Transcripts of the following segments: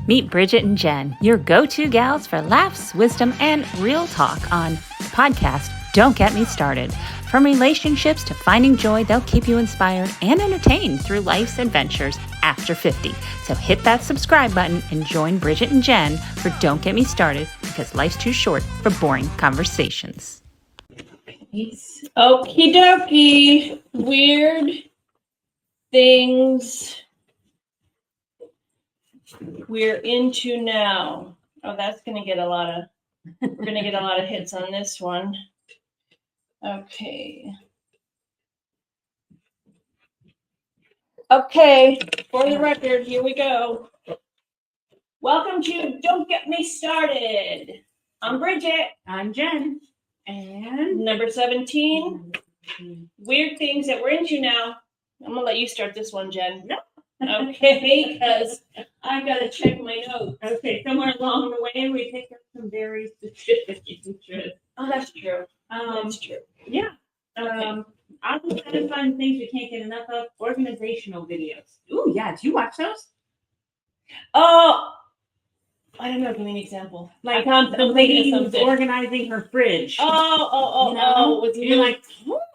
Meet Bridget and Jen, your go-to gals for laughs, wisdom, and real talk on the podcast Don't Get Me Started. From relationships to finding joy, they'll keep you inspired and entertained through life's adventures after 50. So hit that subscribe button and join Bridget and Jen for Don't Get Me Started, because life's too short for boring conversations. Okie dokie. Weird things we're into now. Oh, that's gonna get a lot of we're gonna get a lot of hits on this one. Okay. Okay, for the record, here we go. Welcome to Don't Get Me Started. I'm Bridget. I'm Jen. And number 17. Weird things that we're into now. I'm gonna let you start this one, Jen. No. Okay, because I gotta check my notes. Okay, somewhere along the way we picked up some very specific interests. Oh, that's true. That's true. Yeah. Okay. I was trying to find things we can't get enough of. Organizational videos. Ooh, yeah. Do you watch those? Oh, I don't know. Give me an example. Like the lady who's organizing her fridge. Oh. With you're like,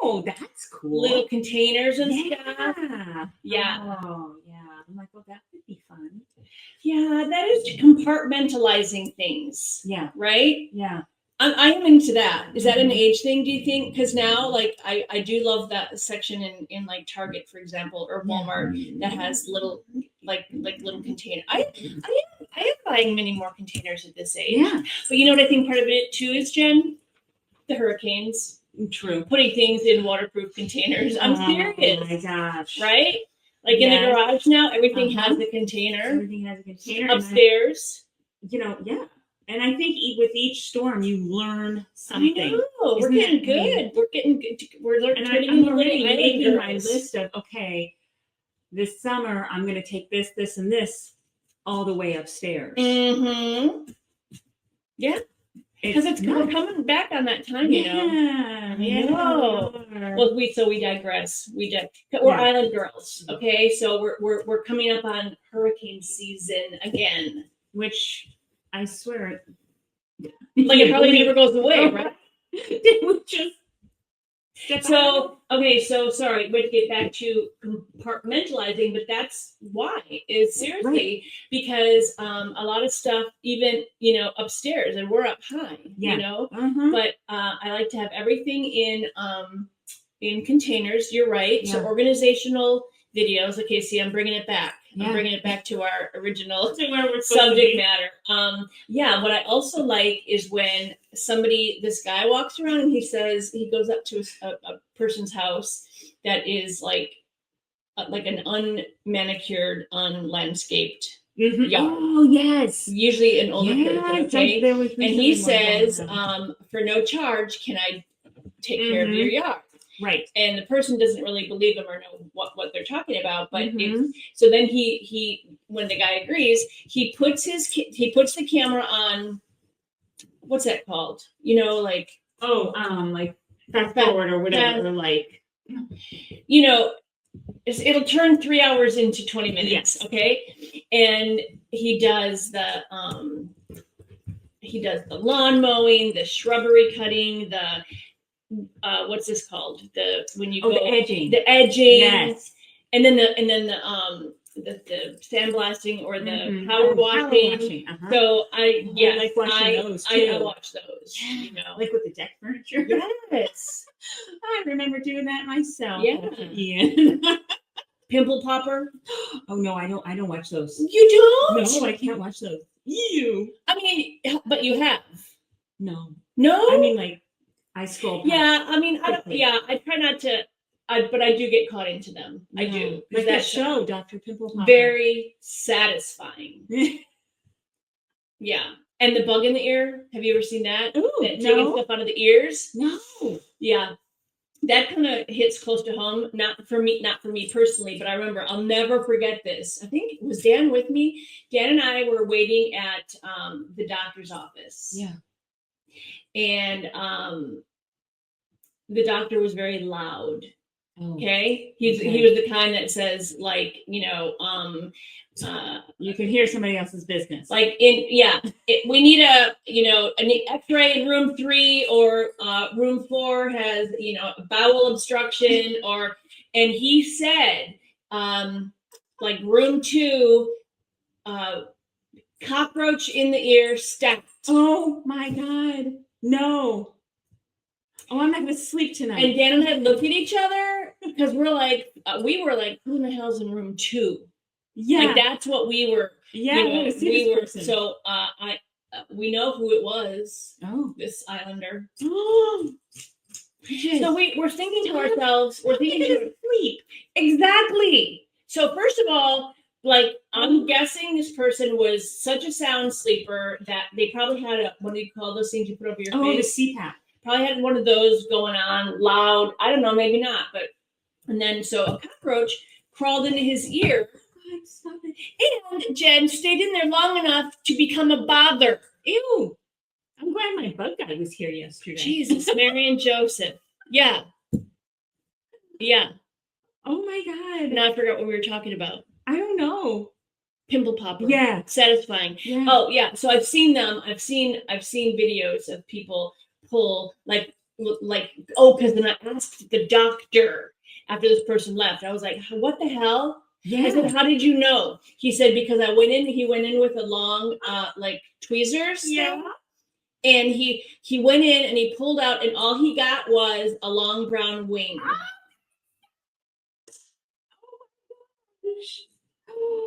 oh, that's cool. Little containers and stuff. Yeah. Oh, yeah. I'm like, well, that would be fun. Yeah, that is compartmentalizing things. Yeah. Right? Yeah. I am into that. Is that an age thing, do you think? Because now, like, I do love that section in like Target, for example, or Walmart that has little like little container. I am buying many more containers at this age. Yeah. But you know what I think part of it too is, Jen? The hurricanes. True. Putting things in waterproof containers. I'm serious. Oh my gosh. Right? Like in the garage now, everything has a container. Everything has a container. Upstairs. Yeah. And I think with each storm, you learn something. I know. We're getting good. We're getting good. We're learning. I'm already making my list of, okay, this summer, I'm going to take this, this, and this all the way upstairs. Mm-hmm. Yeah. Because we're coming back on that time, you know. Yeah. Well, we digress. We're island girls, okay? So we're coming up on hurricane season again, which I swear, like it probably never goes away, right? Did we just? So sorry, we'd get back to compartmentalizing, but that's why is seriously because a lot of stuff, even upstairs, and we're up high, but I like to have everything in containers. You're right. Yeah. So organizational videos. Okay, see, I'm bringing it back. I'm bringing it back to our original subject matter. What I also like is when this guy walks around and he goes up to a person's house that is like an unmanicured, unlandscaped yard. Oh, yes. Usually an older person, okay? And he says, for no charge, can I take care of your yard? Right. And the person doesn't really believe them or know what they're talking about. But so then he when the guy agrees, he puts the camera on, what's that called? Like fast forward or whatever, it'll turn 3 hours into 20 minutes. Yes. Okay. And he does the lawn mowing, the shrubbery cutting, the what's this called? The edging. The edging. Yes. And then the sandblasting or the power washing. So I watch those. Like with the deck furniture. Yes. I remember doing that myself. Yeah. Ian. Pimple popper. Oh no, I don't watch those. You don't? No, I can't watch those. Ew. I mean, but you have. No. I mean, I scroll past. Yeah, I mean, I try not to, but I do get caught into them. I do. Like that show, Dr. Pimple Popper. Very satisfying. Yeah. And the bug in the ear. Have you ever seen that? Ooh, taking stuff out of the ears? No. Yeah. That kind of hits close to home. Not for me personally, but I remember, I'll never forget this. I think it was Dan with me. Dan and I were waiting at the doctor's office. Yeah. And the doctor was very loud. Okay. He was the kind that says, like, You can hear somebody else's business. Like we need an X-ray in room 3 or room 4 has bowel obstruction and he said like room 2 cockroach in the ear stacked. Oh my God, no. Oh, I'm not gonna sleep tonight. And Dan and I looked at each other because we were like, who in the hell's in room 2? Yeah, like that's what we were. Yeah, we were. So we know who it was. Oh, this islander. Oh, so we're thinking to ourselves, we're thinking to sleep. Exactly. So first of all, like I'm guessing this person was such a sound sleeper that they probably had what do you call those things you put over your face? The CPAP. Probably had one of those going on loud. I don't know, maybe not, but and then so a cockroach crawled into his ear. Stop it. And Jen stayed in there long enough to become a bother. Ew. I'm glad my bug guy was here yesterday. Jesus, Mary and Joseph. Yeah. Yeah. Oh my God. Now I forgot what we were talking about. I don't know. Pimple popper. Yeah. Satisfying. Yeah. Oh yeah. So I've seen them. I've seen videos of people pull because then I asked the doctor after this person left. I was like, what the hell? Yeah. I said, how did you know? He said, because he went in with a long, tweezers. Yeah. And he went in and he pulled out and all he got was a long brown wing.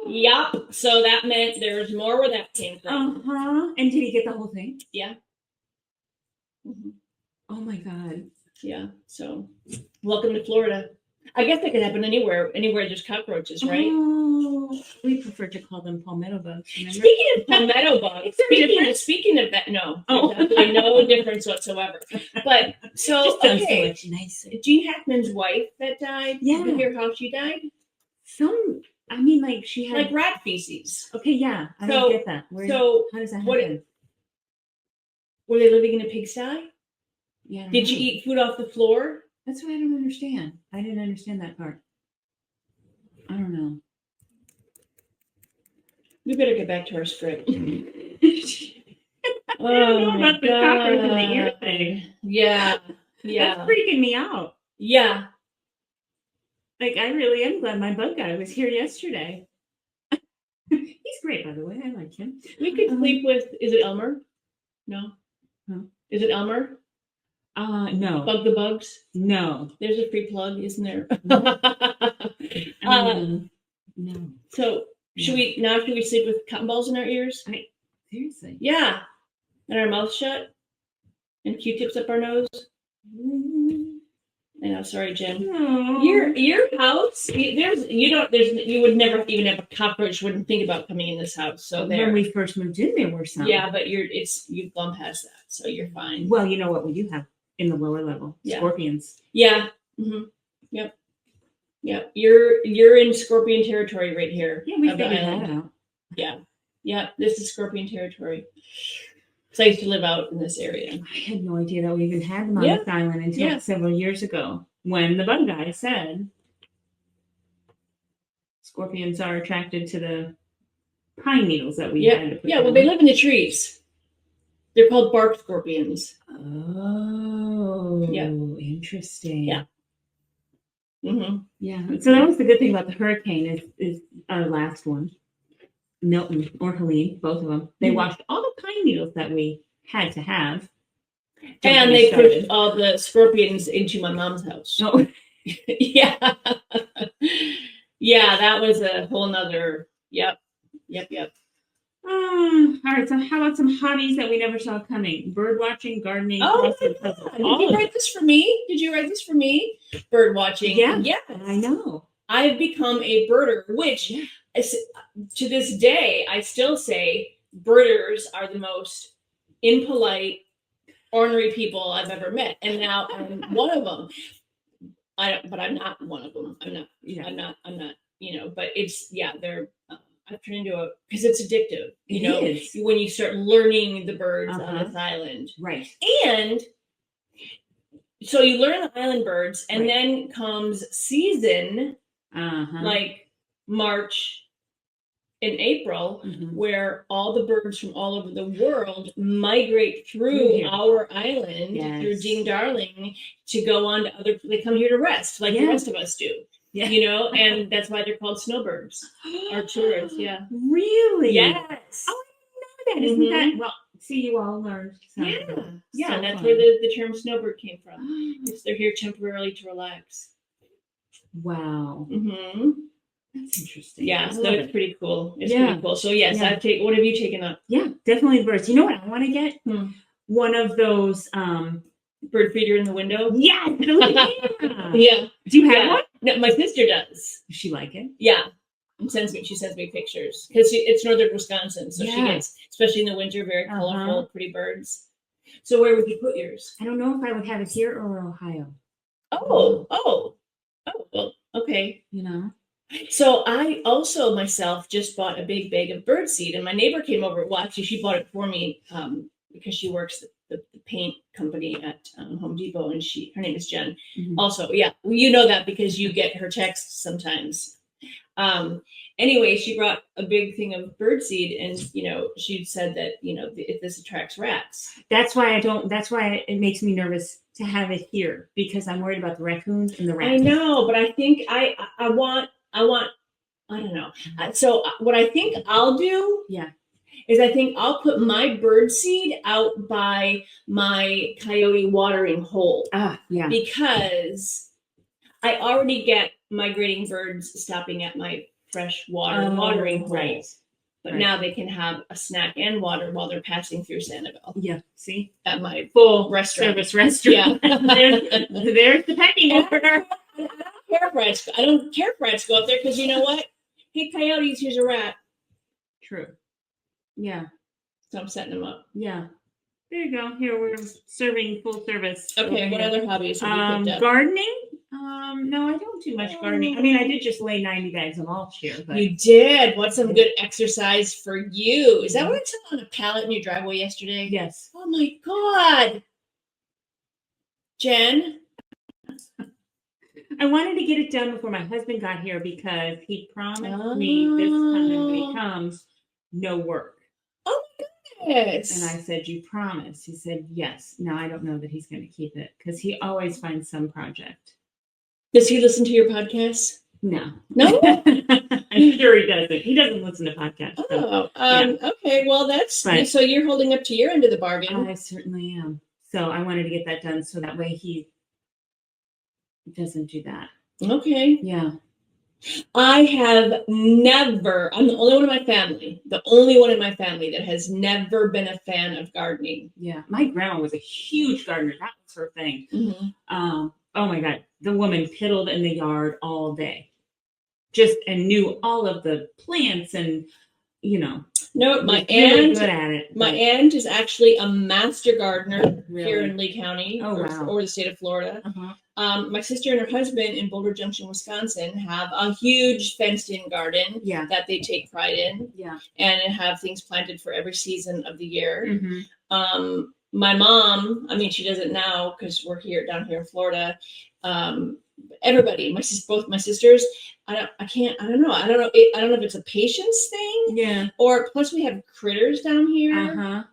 Yup. So that meant there was more where that came from. And did he get the whole thing? Yeah. Mm-hmm. Oh my God. Yeah. So welcome to Florida. I guess that could happen anywhere there's cockroaches, right? Oh, we prefer to call them palmetto bugs. Remember? Speaking of palmetto bugs, speaking of that, no, definitely no difference whatsoever. But so okay, so nicer. Gene Hackman's wife that died. Yeah. Did you hear how she died? She had like rat feces. Okay, yeah, I don't get that. How does that happen? Were they living in a pigsty? Yeah. Did you eat food off the floor? That's what I don't understand. I didn't understand that part. I don't know. We better get back to our script. I don't know about the cockroach in the ear thing. Yeah. Yeah. That's freaking me out. Yeah. Like, I really am glad my bug guy was here yesterday. He's great, by the way. I like him. We could sleep with, is it Elmer? No. Huh? Is it Elmer? No. Bug the bugs? No. There's a free plug, isn't there? No. So should we sleep with cotton balls in our ears? Seriously? Yeah. And our mouth shut? And Q-tips up our nose? I know, sorry, Jen. No. Your house, you would never even have a cockroach wouldn't think about coming in this house. So when we first moved in, there were some. Yeah, but you've gone past that, so you're fine. Well, you know what we do have in the lower level? Yeah. Scorpions. Yeah. Mm-hmm. Yep. Yep. You're in scorpion territory right here. Yeah, we figured that out. Yeah. Yeah. This is scorpion territory. So I used to live out in this area. I had no idea that we even had them on this island until several years ago when the bug guy said scorpions are attracted to the pine needles that we had to put well, they live in the trees. They're called bark scorpions. Oh, yeah. Interesting. Yeah. Mm-hmm. Yeah. So that was the good thing about the hurricane is our last one. Milton or Helene, both of them. They washed all the pine needles that we had to have. And they pushed all the scorpions into my mom's house. Oh. Yeah. Yeah, that was a whole nother, Yep. All right, so how about some hobbies that we never saw coming? Bird watching, gardening, crossword puzzles. Did you write this for me? Bird watching. Yeah. Yes. I know. I've become a birder, which to this day, I still say birders are the most impolite, ornery people I've ever met. And now I'm one of them. But I'm not one of them. I'm not, but it's, they're, I've turned into because it's addictive, when you start learning the birds on this island. Right. And so you learn the island birds and then comes season, like March in April, Mhm. where all the birds from all over the world migrate Through through here. our island, through Yes. Dean Darling, to go on to other. They come here to rest, like the Yeah. rest of us do. Yeah. You know, and that's why they're called snowbirds. Our tourists, yeah. Really? Yes. Oh, I didn't know that. Isn't that well? See, you all learned something. Yeah, yeah. So And that's fun. where the term snowbird came from. It's they're here temporarily to relax. Wow. Mm-hmm. That's interesting. Yeah, I so love it's it. pretty cool. It's Yeah. pretty cool. So yes, Yeah. what have you taken up? Yeah, definitely birds. You know what I want to get? One of those Bird feeder in the window. yeah. Yeah. Do you have one? No, my sister does. Does she like it? Yeah. And she sends me pictures because it's northern Wisconsin, so she Yeah. gets, especially in the winter, very colorful, pretty birds. So where would you put yours? I don't know if I would have it here or Ohio. Oh, well, okay. You know. So I also myself just bought a big bag of bird seed, and my neighbor came over. Well, actually, she bought it for me because she works the paint company at Home Depot, and her name is Jen. Mhm. Also, yeah, well, you know that because you get her texts sometimes. Anyway, she brought a big thing of bird seed, and she said that if this attracts rats. That's why it makes me nervous to have it here, because I'm worried about the raccoons and the rats. I know, but I think I want. I don't know. So what I think I'll do, is I think I'll put my bird seed out by my coyote watering hole. Yeah. Because I already get migrating birds stopping at my fresh water watering hole. Right. But now they can have a snack and water while they're passing through Sanibel. Yeah. See? At my full restaurant. service restaurant. Yeah. there's the pecking order. I don't care if rats go up there, because you know what? Hey, coyotes, here's a rat. True. Yeah. So I'm setting them up. Yeah. There you go. Here we're serving full service. Okay. What other hobbies have you picked up? Gardening. No, I don't do much gardening. I mean, I did just lay 90 bags of mulch here. But you did. What's some good exercise for you? Is that what I saw on a pallet in your driveway yesterday? Yes. Oh my God. Jen? I wanted to get it done before my husband got here, because he promised me this time when he comes, no work. Oh my goodness. And I said, you promise? He said, yes. Now I don't know that he's going to keep it, because he always finds some project. Does he listen to your podcast? No. No? I'm sure he doesn't. He doesn't listen to podcasts. So, okay. Well, so you're holding up to your end of the bargain. I certainly am. So I wanted to get that done so that way he doesn't do that. Okay. Yeah. I'm the only one in my family that has never been a fan of gardening. Yeah. My grandma was a huge gardener. That was her thing. Mm-hmm. Oh my God. The woman piddled in the yard all day. And knew all of the plants and, No, my really aunt, good at it. My aunt is actually a master gardener Really? here in Lee County, or the state of Florida. Uh-huh. My sister and her husband in Boulder Junction, Wisconsin, have a huge fenced-in garden that they take pride in, and have things planted for every season of the year. Mm-hmm. My mom, she does it now because we're down here in Florida. Everybody, both my sisters. I don't know. I don't know if it's a patience thing. Yeah. Or plus we have critters down here. Uh-huh.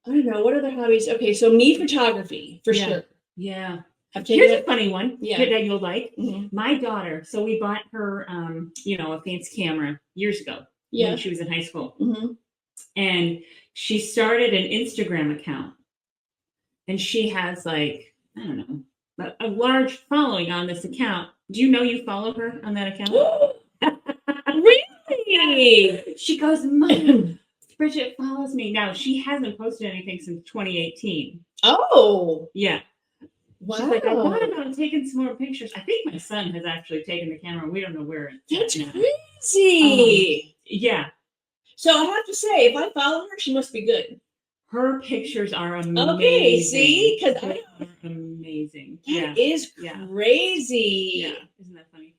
I don't know. What other hobbies? Okay, so me, photography for sure. Yeah. Here's a funny one. Yeah. That you'll like. Mm-hmm. My daughter. So we bought her, a fancy camera years ago. Yeah. When she was in high school. Mm-hmm. And she started an Instagram account, and she has a large following on this account. Do you know you follow her on that account? Really? She goes, Mom, Bridget follows me. Now, she hasn't posted anything since 2018. Oh. Yeah. Wow. She's like, I thought about taking some more pictures. I think my son has actually taken the camera. We don't know where it's That's crazy. Yeah. So I have to say, if I follow her, she must be good. Her pictures are amazing. Okay, see? Because they are amazing. That is crazy. Yeah. Isn't that funny?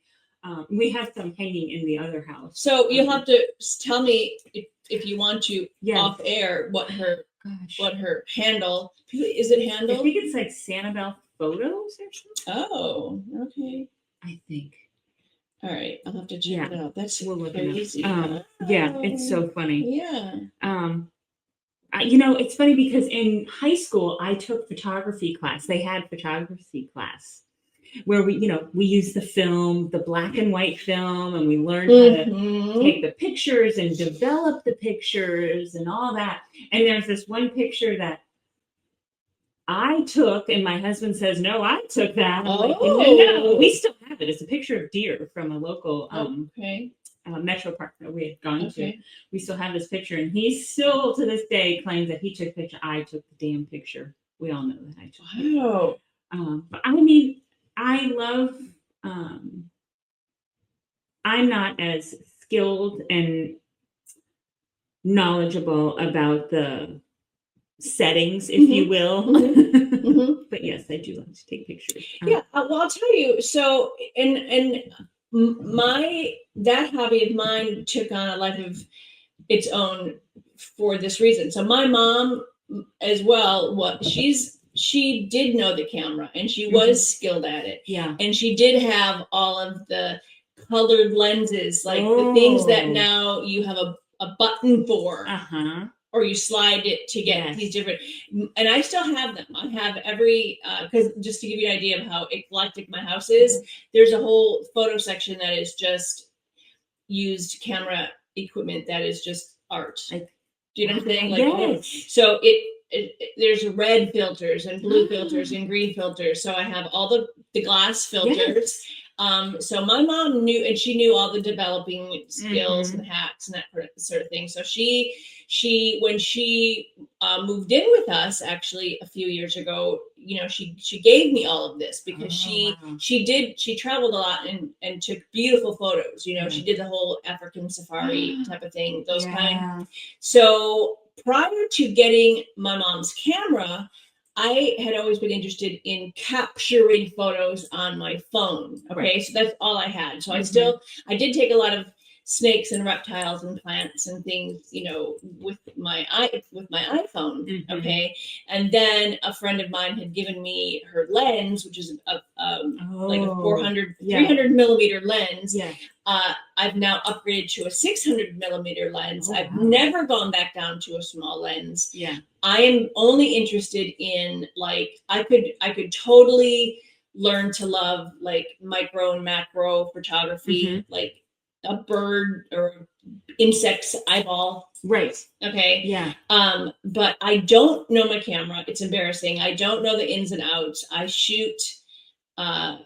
We have some hanging in the other house. So you'll have to tell me if you want to off air what her handle is. It handle? I think it's like Sanibel Photos or something. Oh, okay. I think. All right, I'll have to check it out. That's We'll look crazy. it up. Yeah, it's so funny. Yeah. It's funny because in high school I took photography class. They had photography class where we used the film, the black and white film, and we learned how to take the pictures and develop the pictures and all that. And there's this one picture that I took, and my husband says, "No, I took that." I'm like, no, we still have it. It's a picture of deer from a local metro park that we had gone to. We still have this picture, and he still to this day claims that he took the picture. I took the damn picture. We all know that I took it. But I mean, I love. I'm not as skilled and knowledgeable about the settings, if you will. But yes, I do like to take pictures. Well, I'll tell you. So, and that hobby of mine took on a life of its own for this reason. So my mom as well, she did know the camera and she was skilled at it. Yeah. And she did have all of the colored lenses, like the things that now you have a button for. Or you slide it to get these different, and I still have them. I have every, because just to give you an idea of how eclectic my house is, there's a whole photo section that is just used camera equipment that is just art. Do you know what I'm saying? Like, so there's red filters and blue filters and green filters. So I have all the glass filters. So my mom knew, and she knew all the developing skills and hacks and that sort of thing. So she when she moved in with us actually a few years ago, she gave me all of this because she traveled a lot and took beautiful photos. She did the whole African safari type of thing, those kind. So prior to getting my mom's camera, I had always been interested in capturing photos on my phone. Okay. So that's all I had. So I did take a lot of snakes and reptiles and plants and things, with my iPhone. Okay. And then a friend of mine had given me her lens, which is like a 300 millimeter lens. I've now upgraded to a 600 millimeter lens. I've never gone back down to a small lens. I am only interested in, like, I could totally learn to love like micro and macro photography, like a bird or insect's eyeball. Okay. But I don't know my camera. It's embarrassing. I don't know the ins and outs. I shoot I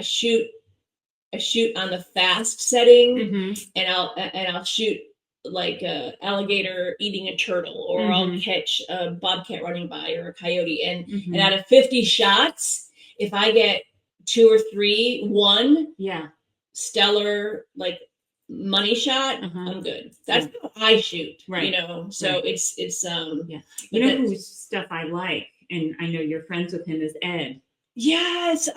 shoot on the fast setting, and I'll shoot like a alligator eating a turtle, or I'll catch a bobcat running by or a coyote, and out of 50 shots, if I get 2 or 3, one stellar like money shot, I'm good. That's how I shoot, so it's whose stuff I like, and I know you're friends with him, is Ed. Yes,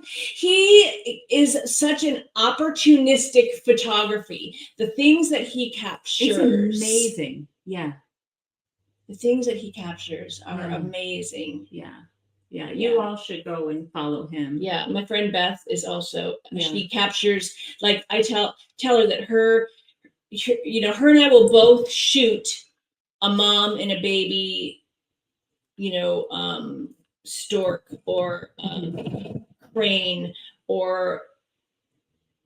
he is such an opportunistic photography. The things that he captures. It's amazing. The things that he captures are amazing. You all should go and follow him. My friend Beth is also, she captures, like, I tell her that her and I will both shoot a mom and a baby, stork or crane or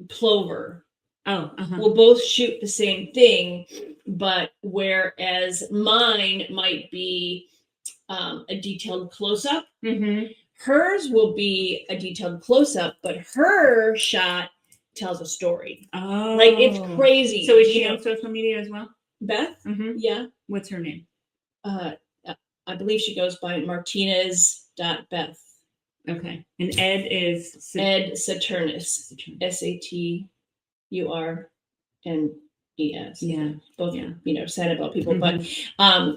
plover. We'll both shoot the same thing, but whereas mine might be a detailed close-up, hers will be a detailed close-up, but her shot tells a story. Like, it's crazy. So is she on social media as well? Beth? Yeah. What's her name? I believe she goes by Martinez.Beth. Okay. And Ed is? Ed Saturnus. Saturnus. Yeah. Both, sad about people. But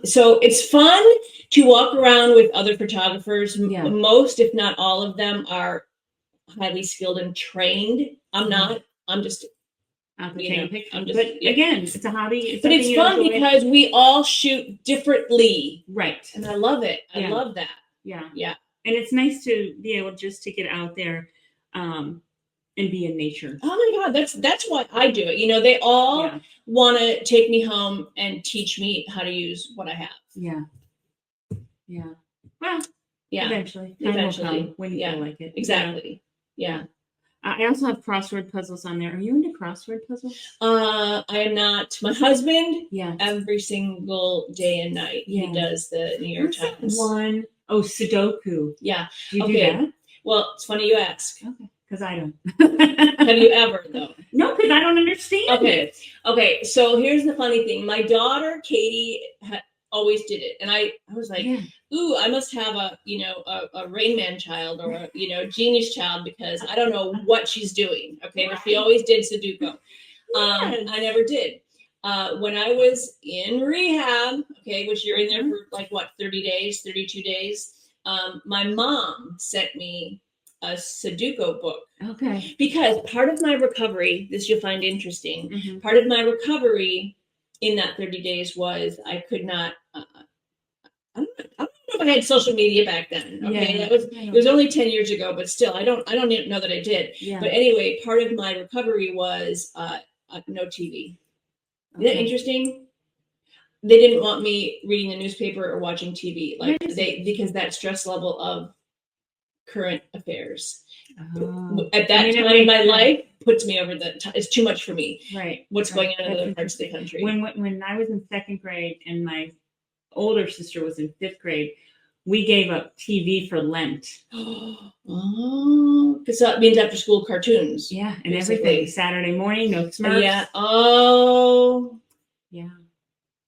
so it's fun to walk around with other photographers. Most, if not all of them, are highly skilled and trained. I'm not. I'm just again, it's a hobby. But it's fun because we all shoot differently. Right. And I love it. I love that. Yeah. And it's nice to be able just to get out there and and be in nature. Oh my God, that's why I do it. You know, they all want to take me home and teach me how to use what I have. Yeah. Yeah. Well, eventually. Time will come when you feel like it. Exactly. Yeah. I also have crossword puzzles on there. Are you into crossword puzzles? I am not. My husband, every single day and night, he does the New York Times. One. Oh, Sudoku. Yeah. Do you do that? Well, it's funny you ask. Okay. Because I don't. Have you ever, though? No, because I don't understand it. Okay. So here's the funny thing. My daughter, Katie, always did it. And I was like, ooh, I must have a Rain Man child or a, genius child because I don't know what she's doing. Okay. But she always did Sudoku. I never did. When I was in rehab, which you're in there for 30 days, 32 days, my mom sent me a Sudoku book. Okay. Because part of my recovery, this you'll find interesting, part of my recovery in that 30 days was I could not, I don't know if I had social media back then. Okay. It was only 10 years ago, but still, I don't even know that I did. Yeah. But anyway, part of my recovery was no TV. Isn't that interesting? They didn't want me reading the newspaper or watching TV because that stress level of current affairs at that time in my life puts me over it's too much for me. Right. What's going on in other parts of the country? When I was in 2nd grade and my older sister was in 5th grade, we gave up TV for Lent. Oh, because that means after school cartoons. Yeah, and everything. Saturday morning, no Smurfs. Yeah. Oh. Yeah.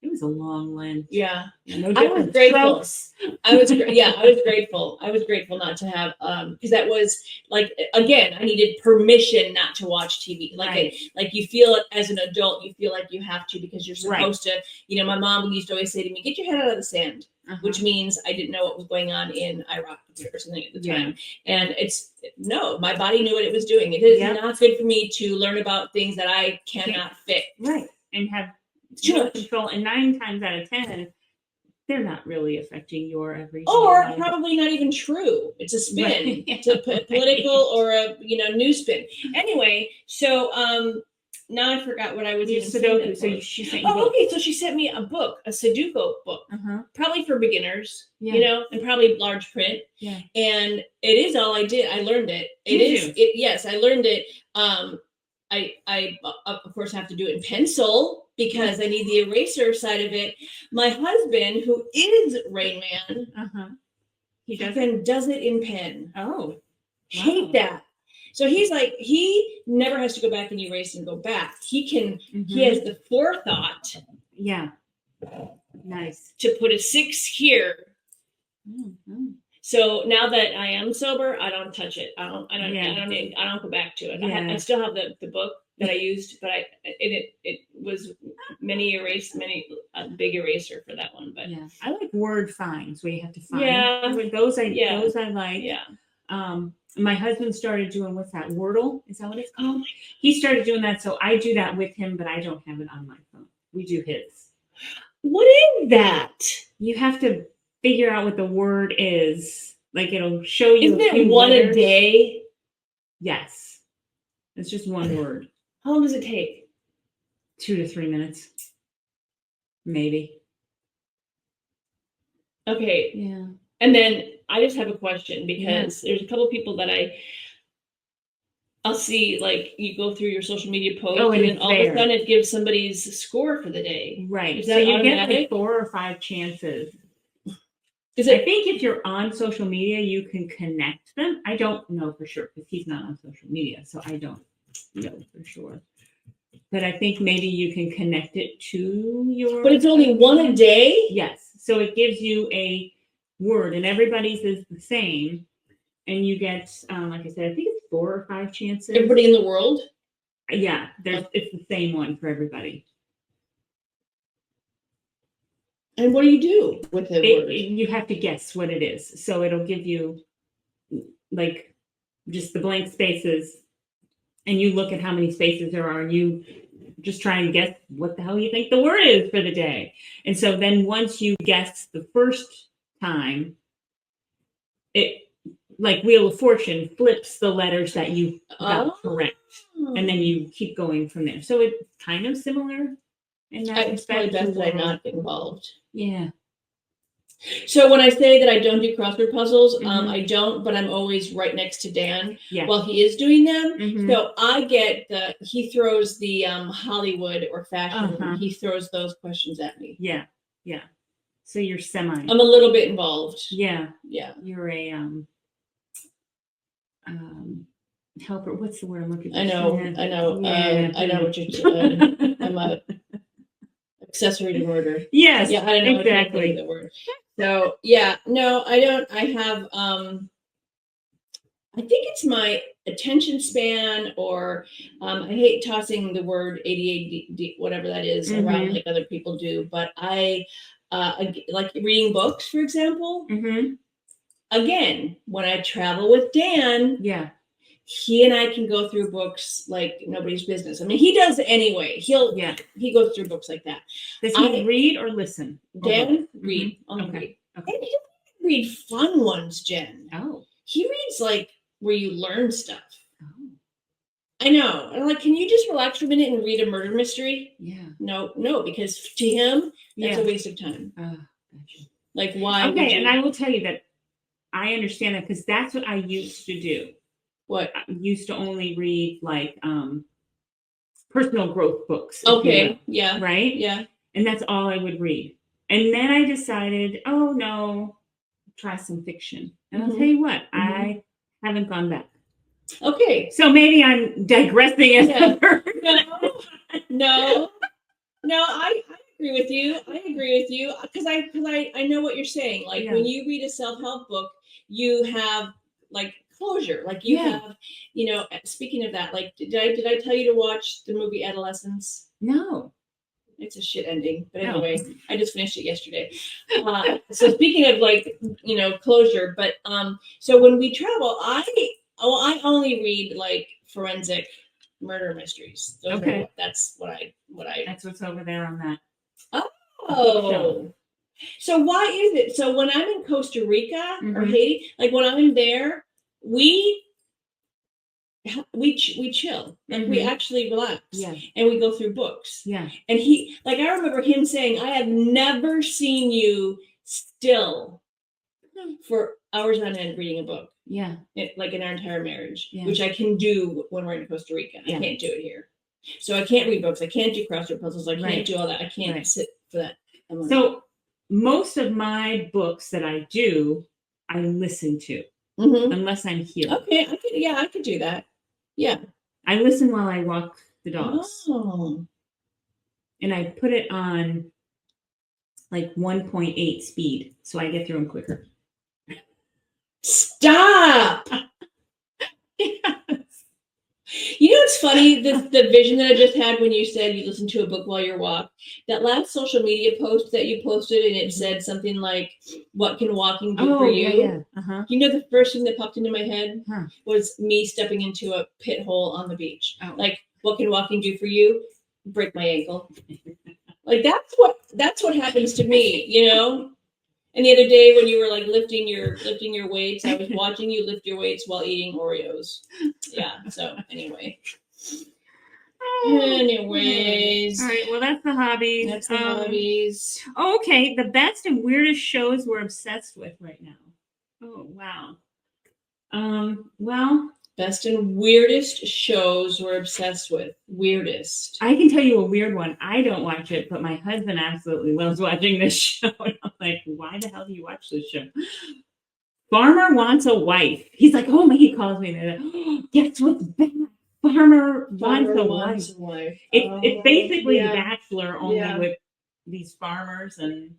It was a long Lent. Yeah. No I was grateful. I was grateful. I was grateful not to have because that was again, I needed permission not to watch TV. Like you feel it as an adult, you feel like you have to because you're supposed to. My mom used to always say to me, "Get your head out of the sand," which means I didn't know what was going on in Iraq or something at the time. And my body knew what it was doing. It is not good for me to learn about things that I cannot fix. Right. And have too much control, and 9 times out of 10, they're not really affecting your everyday life. Probably not even true. It's a spin. It's a political or a news spin. Anyway, so now I forgot what I was even Sudoku. So she sent you okay. So she sent me a book, a Sudoku book, probably for beginners, and probably large print. Yeah. And it is all I did. I learned it. Yes, I learned it. I of course have to do it in pencil because I need the eraser side of it. My husband, who is Rain Man, he does it in pen. Oh, hate that. So he's like, he never has to go back and erase and go back. He can. He has the forethought. Yeah. Nice. To put a 6 here. So now that I am sober, I don't touch it. I don't go back to it. I still have the book that I used, but it was a big eraser for that one. But I like word finds where you have to find. Those I like. Yeah. My husband started doing Wordle? Is that what it's called? He started doing that, so I do that with him, but I don't have it on my phone. We do his. What is that? You have to figure out what the word is. Like it'll show you. Isn't it one letters. A day? Yes. It's just one word. How long does it take? 2 to 3 minutes. Maybe. Okay. Yeah. And then I just have a question because there's a couple of people that I'll see, like you go through your social media post and then all of a sudden it gives somebody's score for the day. Right. Is that so you automatic? Get like 4 or 5 chances. I think if you're on social media, you can connect them. I don't know for sure because he's not on social media, so I don't know for sure. But I think maybe you can connect it to your... But it's only one a day? Yes. So it gives you a word, and everybody's is the same. And you get, like I said, I think it's 4 or 5 chances. Everybody in the world? Yeah. It's the same one for everybody. And what do you do with the word? You have to guess what it is. So it'll give you, like, just the blank spaces. And you look at how many spaces there are, and you just try and guess what the hell you think the word is for the day. And so then once you guess the first time, it like Wheel of Fortune flips the letters that you got Oh. correct, and then you keep going from there. So it's kind of similar in that It's probably respect. best that I not get involved. Yeah. So when I say that I don't do crossword puzzles, Mhm. I don't, but I'm always right next to Dan Yeah. while he is doing them. Mhm. So I get he throws the Hollywood or fashion, Uh-huh. he throws those questions at me. Yeah. Yeah. So you're semi. I'm a little bit involved. Yeah. Yeah. You're a helper. What's the word I'm looking for? I know. Yeah. I know what you're I'm a accessory to murder. Yes. Yeah, I don't know exactly. the word. So yeah, no, I don't. I have I think it's my attention span, or I hate tossing the word ADHD, whatever that is, around like other people do. But I like reading books, for example. Mm-hmm. Again, when I travel with Dan, Yeah. he and I can go through books like nobody's business. I mean, he does anyway. He goes through books like that. Does he read or listen? Dan read. Okay. Read. Okay. And he doesn't read fun ones, Jen. Oh. He reads like where you learn stuff. Oh. I know. I'm like, can you just relax for a minute and read a murder mystery? Yeah. No, because to him, that's a waste of time. Gotcha. Like, why? Okay, and I will tell you that I understand that because that's what I used to do. What? I used to only read like personal growth books. Okay. Yeah. Right? Yeah. And that's all I would read. And then I decided, oh no, try some fiction. And I'll tell you what, I haven't gone back. Okay. So maybe I'm digressing as No, I agree with you. Because I know what you're saying. Like when you read a self-help book, you have like closure. Like you have, speaking of that, like did I tell you to watch the movie Adolescence? No. It's a shit ending, but anyway, I just finished it yesterday. So speaking of like, closure, but so when we travel, I only read like forensic murder mysteries. That's what's over there on that. Oh, so why is it? So when I'm in Costa Rica or Haiti, like when I'm there, we chill, like we actually relax, and we go through books, and he, like, I remember him saying, I have never seen you still for hours on end reading a book, like in our entire marriage, which I can do when we're in Costa Rica. I can't do it here, so I can't read books, I can't do crossword puzzles, I can't do all that, I can't sit for that. So most of my books that I do, I listen to, unless I'm healing. Okay, I could do that. Yeah. I listen while I walk the dogs. Oh. And I put it on like 1.8 speed, so I get through them quicker. Stop! You know, it's funny, the vision that I just had when you said you listen to a book while you walk. That last social media post that you posted, and it said something like, what can walking do for you? Yeah. You know, the first thing that popped into my head was me stepping into a pit hole on the beach. Like, what can walking do for you? Break my ankle. Like, that's what happens to me, And the other day when you were like lifting your weights, I was watching you lift your weights while eating Oreos. Yeah. So anyways. All right. Well, that's the hobbies. That's the hobbies. Oh, okay. The best and weirdest shows we're obsessed with right now. Oh, wow. Well, best and weirdest shows we're obsessed with. Weirdest. I can tell you a weird one. I don't watch it, but my husband absolutely loves watching this show. And I'm like, why the hell do you watch this show? Farmer Wants a Wife. He's like, oh my, he calls me. And guess what's back? Farmer wants a wife. It's basically The Bachelor, only with these farmers and.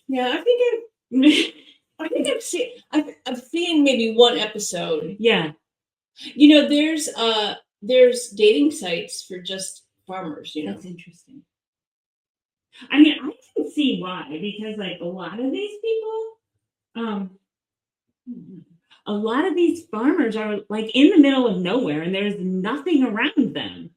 Yeah, I think I've seen maybe one episode. Yeah. There's dating sites for just farmers, That's interesting. I mean, I can see why, because like a lot of these people, a lot of these farmers are like in the middle of nowhere and there's nothing around them.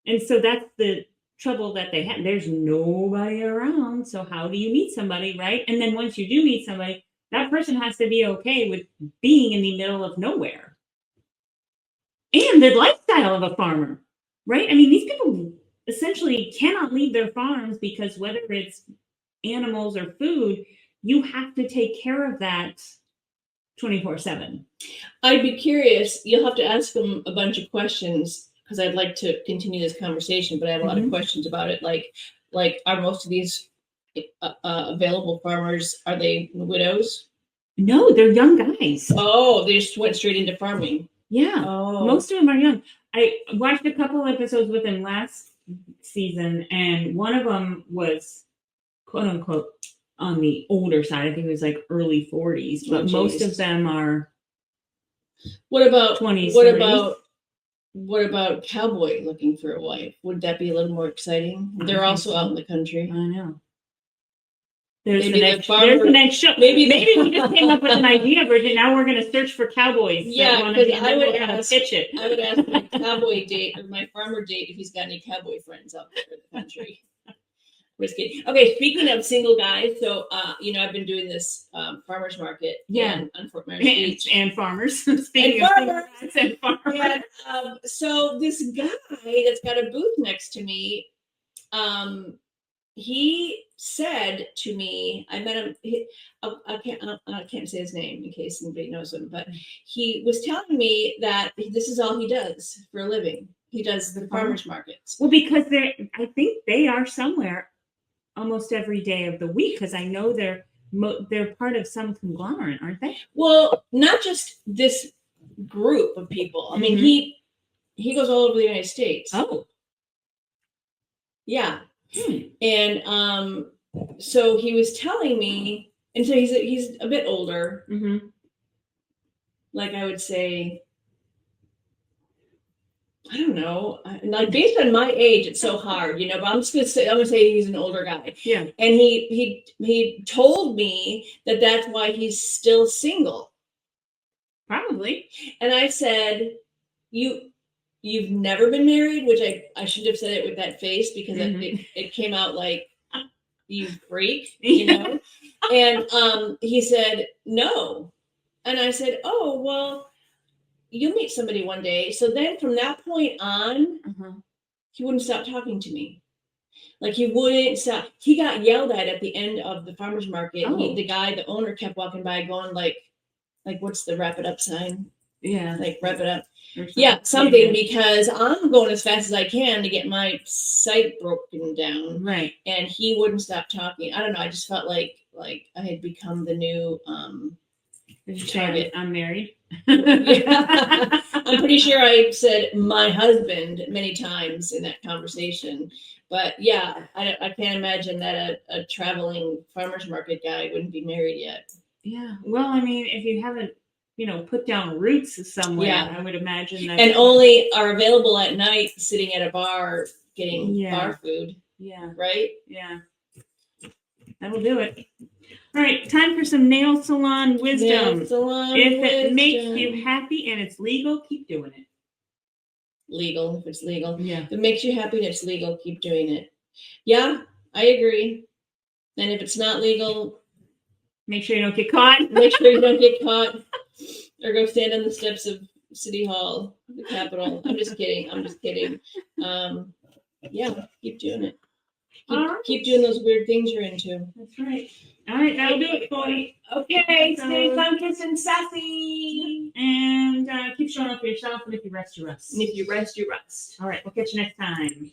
And so that's the trouble that they have. There's nobody around. So how do you meet somebody, right? And then once you do meet somebody, that person has to be okay with being in the middle of nowhere. And the lifestyle of a farmer, right? I mean, these people essentially cannot leave their farms because whether it's animals or food, you have to take care of that 24/7. I'd be curious. You'll have to ask them a bunch of questions because I'd like to continue this conversation, but I have a lot of questions about it. Like are most of these available farmers, are they widows? No, they're young guys. Oh, they just went straight into farming. Yeah. Oh. Most of them are young. I watched a couple episodes with them last season, and one of them was quote unquote on the older side. I think it was like early 40s, but most of them are what about 20s. What about cowboy looking for a wife? Would that be a little more exciting? They're also out in the country. I know. There's maybe the next show. Maybe we just came up with an idea, Bridget. Now we're going to search for cowboys. Yeah, because I would pitch it. I would ask my cowboy date or my farmer date if he's got any cowboy friends out there in the country. Just kidding. Okay, speaking of single guys, so I've been doing this farmers market. Yeah, on Fort Myers Beach and farmers. Speaking of farmers and farmers. And, so this guy that's got a booth next to me, he said to me, I met him. I can't say his name in case anybody knows him, but he was telling me that this is all he does for a living. He does the farmers markets. Well, because I think they are somewhere almost every day of the week. Because I know they're part of some conglomerate, aren't they? Well, not just this group of people. I mean, he goes all over the United States. Oh, yeah. And so he was telling me, and so he's a bit older. Like I would say, I don't know, like based on my age, it's so hard, but I'm gonna say he's an older guy. Yeah. And he told me that that's why he's still single. Probably. And I said, You've never been married, which I should have said it with that face because it came out like you freak, And he said no, and I said, oh well, you'll meet somebody one day. So then from that point on, he wouldn't stop talking to me. Like he wouldn't stop. He got yelled at the end of the farmers market. Oh. The owner kept walking by, going like what's the wrap it up sign? Yeah, like wrap it up. Yeah, something, because I'm going as fast as I can to get my site broken down. Right. And he wouldn't stop talking. I don't know. I just felt like I had become the new target. I'm married. Yeah. I'm pretty sure I said my husband many times in that conversation. But yeah, I can't imagine that a traveling farmers market guy wouldn't be married yet. Yeah. Well, I mean, if you haven't put down roots somewhere, yeah. I would imagine that. And only are available at night sitting at a bar getting bar food. Yeah. Right? Yeah. That'll do it. All right. Time for some nail salon wisdom. Nail salon if wisdom. It makes you happy and it's legal, keep doing it. Legal, if it's legal. Yeah. If it makes you happy and it's legal, keep doing it. Yeah, I agree. And if it's not legal, make sure you don't get caught. Make sure you don't get caught. Or go stand on the steps of City Hall, the Capitol. I'm just kidding. Yeah, keep doing it. Keep doing those weird things you're into. That's right. All right, that'll do it, Chloe. Okay, stay focused and sassy. And keep showing up for yourself, and if you rest, you rest. And if you rest, you rest. All right, we'll catch you next time.